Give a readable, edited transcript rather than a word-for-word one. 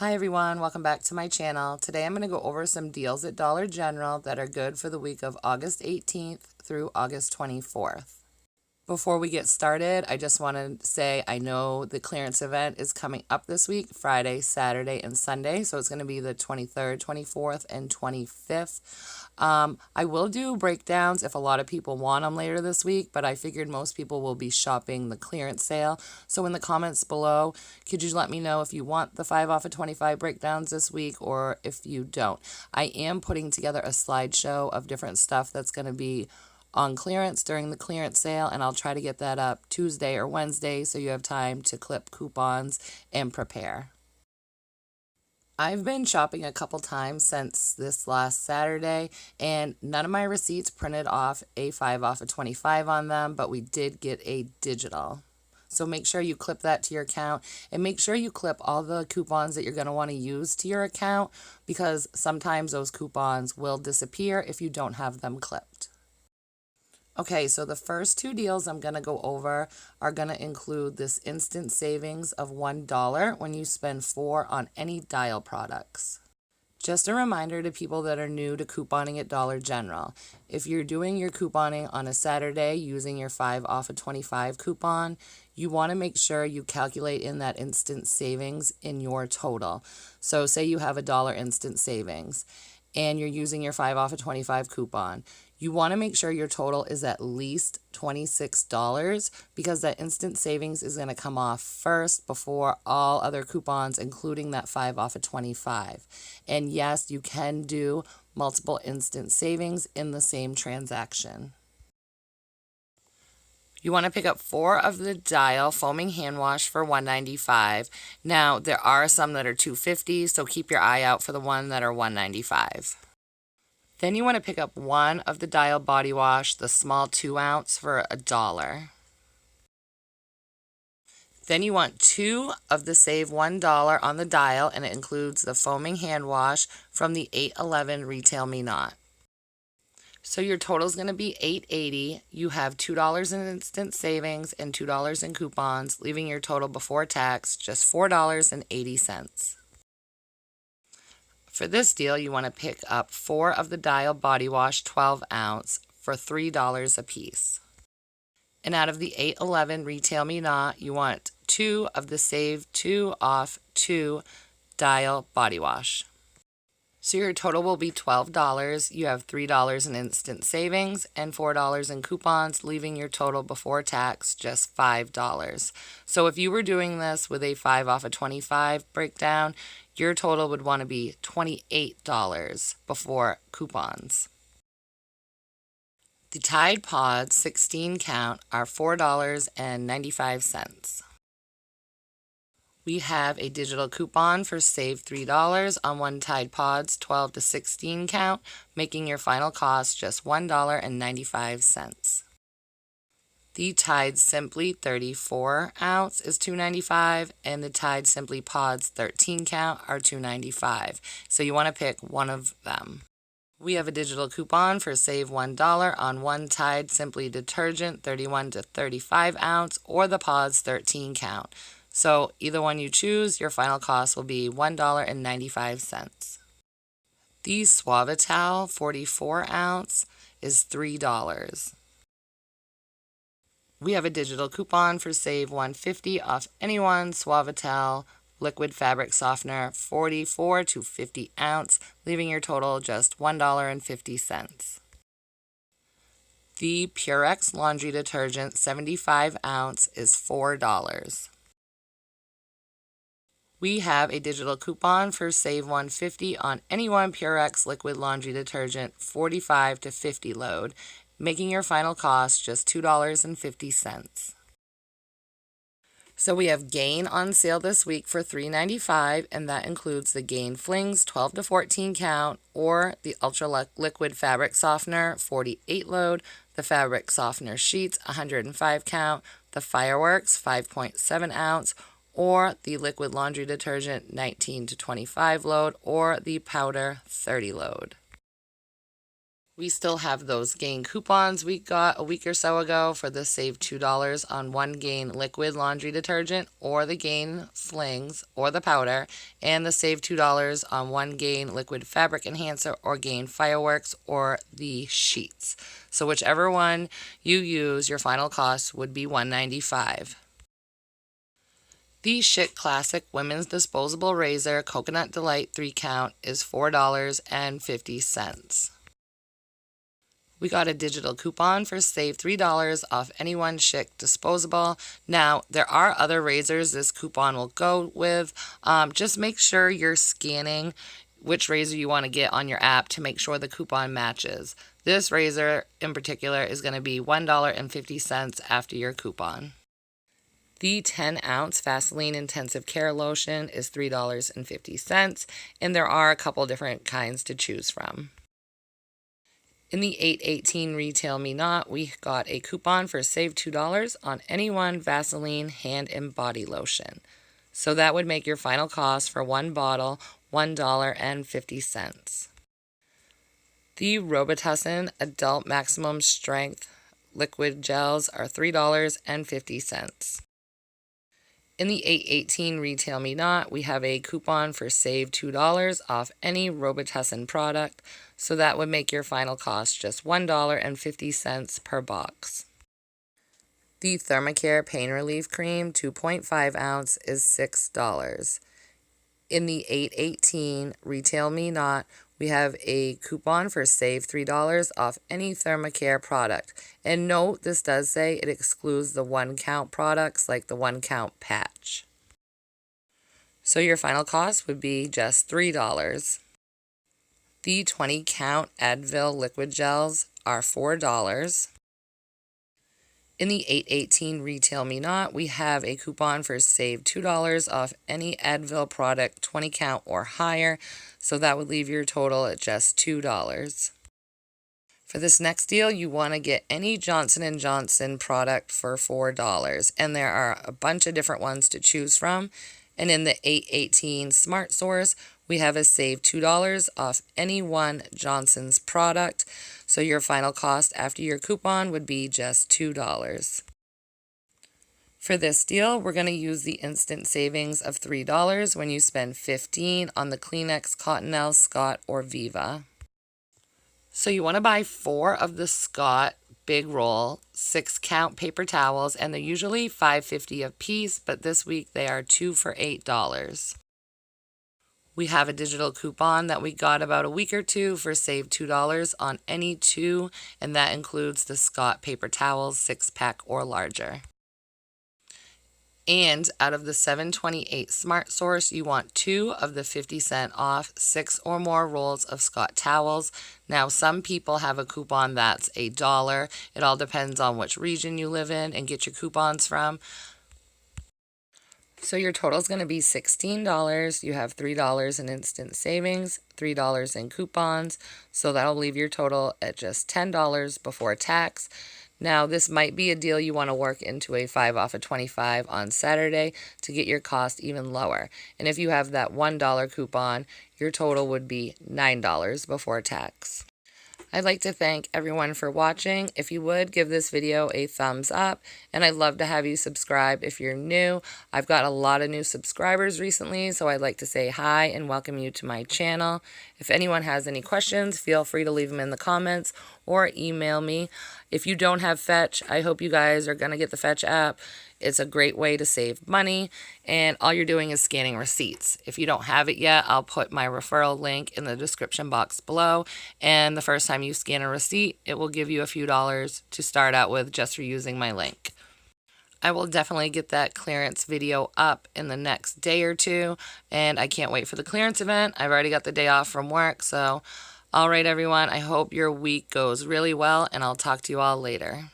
Hi everyone, welcome back to my channel. Today I'm going to go over some deals at Dollar General that are good for the week of August 18th through August 24th. Before we get started, I just want to say I know the clearance event is coming up this week, Friday, Saturday, and Sunday. So it's going to be the 23rd, 24th, and 25th. I will do breakdowns if a lot of people want them later this week, but I figured most people will be shopping the clearance sale. So in the comments below, could you let me know if you want the 5 off of 25 breakdowns this week or if you don't? I am putting together a slideshow of different stuff that's going to be on clearance during the clearance sale, and I'll try to get that up Tuesday or Wednesday so you have time to clip coupons and prepare. I've been shopping a couple times since this last Saturday, and none of my receipts printed off a 5 off of 25 on them, but we did get a digital. So make sure you clip that to your account, and make sure you clip all the coupons that you're going to want to use to your account, because sometimes those coupons will disappear if you don't have them clipped. Okay, so the first two deals I'm going to go over are going to include this instant savings of $1 when you spend 4 on any Dial products. Just a reminder to people that are new to couponing at Dollar General. If you're doing your couponing on a Saturday using your 5 off of 25 coupon, you want to make sure you calculate in that instant savings in your total. So say you have $1 instant savings and you're using your 5 off of 25 coupon. You want to make sure your total is at least $26 because that instant savings is going to come off first before all other coupons, including that 5 off of 25. And yes, you can do multiple instant savings in the same transaction. You want to pick up 4 of the Dial foaming hand wash for $1.95. Now, there are some that are $2.50, so keep your eye out for the one that are $1.95. Then you want to pick up 1 of the Dial body wash, the small 2 ounce, for $1. Then you want 2 of the Save $1 on the Dial, and it includes the foaming hand wash from the 811 Retail Me Not. So your total is going to be $8.80. You have $2 in instant savings and $2 in coupons, leaving your total before tax just $4.80. For this deal, you want to pick up 4 of the Dial body wash 12 ounce for $3 a piece. And out of the 811 Retail Me Not, you want 2 of the Save 2 off 2 Dial body wash. So your total will be $12. You have $3 in instant savings and $4 in coupons, leaving your total before tax just $5. So if you were doing this with a 5 off of 25 breakdown, your total would want to be $28 before coupons. The Tide Pods 16 count are $4.95. We have a digital coupon for Save $3 on 1 Tide Pods 12 to 16 count, making your final cost just $1.95. The Tide Simply 34 ounce is $2.95, and the Tide Simply Pods 13 count are $2.95. So you want to pick one of them. We have a digital coupon for Save $1 on 1 Tide Simply Detergent 31 to 35 ounce or the Pods 13 count. So either one you choose, your final cost will be $1.95. The Suavitel 44 ounce is $3. We have a digital coupon for Save $1.50 off any 1 Suavitel liquid fabric softener 44 to 50 ounce, leaving your total just $1.50. The Purex laundry detergent 75 ounce is $4. We have a digital coupon for Save $1.50 on any 1 Purex liquid laundry detergent 45 to 50 load, making your final cost just $2.50. So we have Gain on sale this week for $3.95, and that includes the Gain Flings 12 to 14 count or the Ultra Liquid Fabric Softener 48 load, the Fabric Softener Sheets 105 count, the Fireworks 5.7 ounce, or the Liquid Laundry Detergent 19 to 25 load, or the Powder 30 load. We still have those Gain coupons we got a week or so ago for the save $2 on one Gain liquid laundry detergent or the Gain slings or the powder, and the save $2 on one Gain liquid fabric enhancer or Gain fireworks or the sheets. So whichever one you use, your final cost would be $195. The Schick Classic Women's Disposable Razor Coconut Delight 3-count is $4.50. We got a digital coupon for save $3 off any one Schick disposable. Now, there are other razors this coupon will go with. Just make sure you're scanning which razor you want to get on your app to make sure the coupon matches. This razor in particular is going to be $1.50 after your coupon. The 10-ounce Vaseline Intensive Care Lotion is $3.50, and there are a couple different kinds to choose from. In the 8/18 Retail Me Not, we got a coupon for save $2 on any one Vaseline hand and body lotion. So that would make your final cost for one bottle $1.50. The Robitussin Adult Maximum Strength Liquid Gels are $3.50. In the 8/18 Retail Me Not, we have a coupon for save $2 off any Robitussin product, so that would make your final cost just $1.50 per box. The Thermacare Pain Relief Cream 2.5 ounce is $6. In the 8/18 Retail Me Not, we have a coupon for save $3 off any Thermacare product. And note, this does say it excludes the 1-count products like the 1-count patch. So your final cost would be just $3. The 20-count Advil liquid gels are $4. In the 8/18 Retail Me Not, we have a coupon for save $2 off any Advil product 20-count or higher, so that would leave your total at just $2. For this next deal, you want to get any Johnson & Johnson product for $4, and there are a bunch of different ones to choose from. And in the 8/18 Smart Source, we have a save $2 off any one Johnson's product, so your final cost after your coupon would be just $2. For this deal, we're going to use the instant savings of $3 when you spend $15 on the Kleenex, Cottonelle, Scott, or Viva. So you want to buy 4 of the Scott Big Roll 6-count paper towels, and they're usually $5.50 a piece, but this week they are 2 for $8. We have a digital coupon that we got about a week or two for save $2 on any 2, and that includes the Scott paper towels 6-pack or larger. And out of the 7/28 Smart Source, you want 2 of the 50-cent off 6 or more rolls of Scott towels. Now, some people have a coupon that's $1. It all depends on which region you live in and get your coupons from. So your total is going to be $16. You have $3 in instant savings, $3 in coupons, so that'll leave your total at just $10 before tax. Now, this might be a deal you want to work into a 5 off of 25 on Saturday to get your cost even lower. And if you have that $1 coupon, your total would be $9 before tax. I'd like to thank everyone for watching. If you would, give this video a thumbs up, and I'd love to have you subscribe if you're new. I've got a lot of new subscribers recently, so I'd like to say hi and welcome you to my channel. If anyone has any questions, feel free to leave them in the comments or email me. If you don't have Fetch, I hope you guys are going to get the Fetch app. It's a great way to save money, and all you're doing is scanning receipts. If you don't have it yet, I'll put my referral link in the description box below, and the first time you scan a receipt, it will give you a few dollars to start out with just for using my link. I will definitely get that clearance video up in the next day or two, and I can't wait for the clearance event. I've already got the day off from work, so all right, everyone, I hope your week goes really well, and I'll talk to you all later.